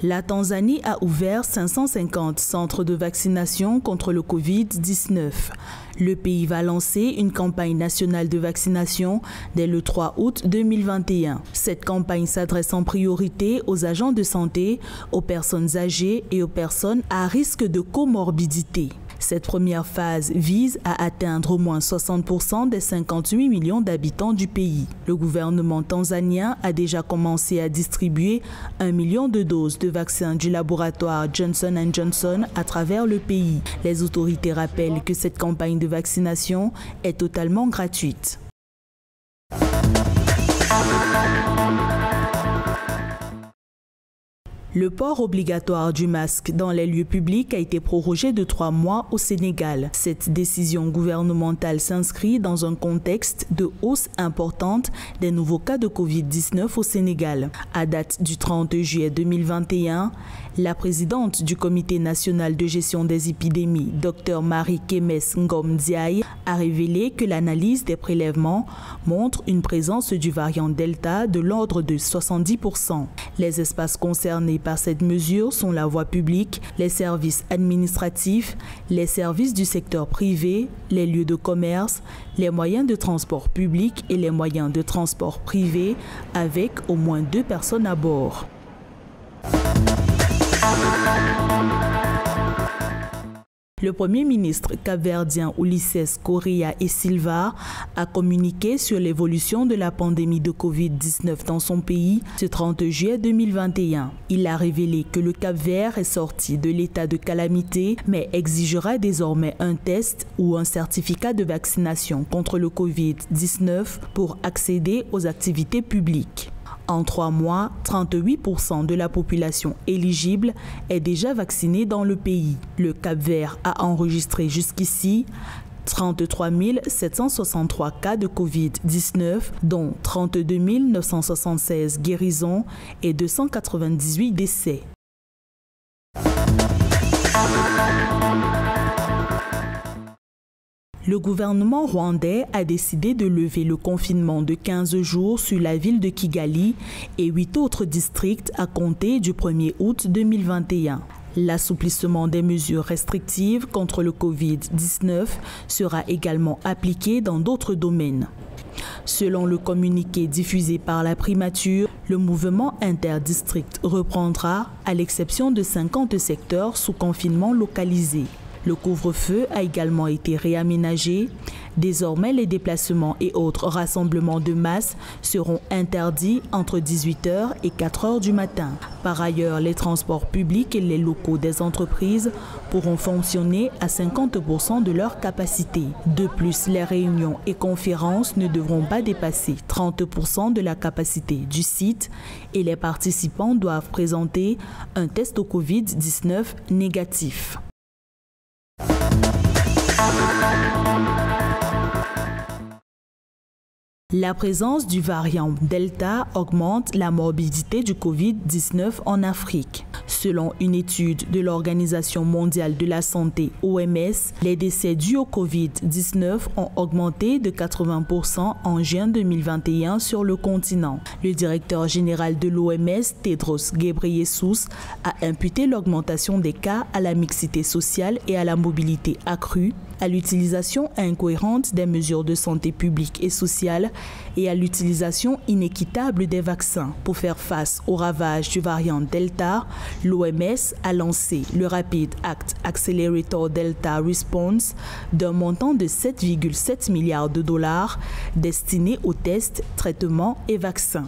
La Tanzanie a ouvert 550 centres de vaccination contre le Covid-19. Le pays va lancer une campagne nationale de vaccination dès le 3 août 2021. Cette campagne s'adresse en priorité aux agents de santé, aux personnes âgées et aux personnes à risque de comorbidité. Cette première phase vise à atteindre au moins 60% des 58 millions d'habitants du pays. Le gouvernement tanzanien a déjà commencé à distribuer 1 million de doses de vaccins du laboratoire Johnson & Johnson à travers le pays. Les autorités rappellent que cette campagne de vaccination est totalement gratuite. Le port obligatoire du masque dans les lieux publics a été prorogé de 3 mois au Sénégal. Cette décision gouvernementale s'inscrit dans un contexte de hausse importante des nouveaux cas de Covid-19 au Sénégal. À date du 30 juillet 2021, la présidente du Comité national de gestion des épidémies, Dr Marie-Kémès Ngom Ndiaye, a révélé que l'analyse des prélèvements montre une présence du variant Delta de l'ordre de 70%. Les espaces concernés par cette mesure sont la voie publique, les services administratifs, les services du secteur privé, les lieux de commerce, les moyens de transport public et les moyens de transport privé avec au moins 2 personnes à bord. Le Premier ministre capverdien Ulisses Correa e Silva a communiqué sur l'évolution de la pandémie de Covid-19 dans son pays ce 30 juillet 2021. Il a révélé que le Cap-Vert est sorti de l'état de calamité, mais exigera désormais un test ou un certificat de vaccination contre le Covid-19 pour accéder aux activités publiques. En 3 mois, 38% de la population éligible est déjà vaccinée dans le pays. Le Cap-Vert a enregistré jusqu'ici 33 763 cas de Covid-19, dont 32 976 guérisons et 298 décès. Le gouvernement rwandais a décidé de lever le confinement de 15 jours sur la ville de Kigali et 8 autres districts à compter du 1er août 2021. L'assouplissement des mesures restrictives contre le Covid-19 sera également appliqué dans d'autres domaines. Selon le communiqué diffusé par la primature, le mouvement interdistrict reprendra, à l'exception de 50 secteurs sous confinement localisé. Le couvre-feu a également été réaménagé. Désormais, les déplacements et autres rassemblements de masse seront interdits entre 18 h et 4 h du matin. Par ailleurs, les transports publics et les locaux des entreprises pourront fonctionner à 50% de leur capacité. De plus, les réunions et conférences ne devront pas dépasser 30% de la capacité du site et les participants doivent présenter un test au Covid-19 négatif. La présence du variant Delta augmente la morbidité du Covid-19 en Afrique. Selon une étude de l'Organisation mondiale de la santé (OMS), les décès dus au Covid-19 ont augmenté de 80% en juin 2021 sur le continent. Le directeur général de l'OMS, Tedros Ghebreyesus, a imputé l'augmentation des cas à la mixité sociale et à la mobilité accrue, à l'utilisation incohérente des mesures de santé publique et sociale et à l'utilisation inéquitable des vaccins. Pour faire face aux ravages du variant Delta, l'OMS a lancé le Rapid Act Accelerator Delta Response d'un montant de 7,7 milliards de dollars destiné aux tests, traitements et vaccins.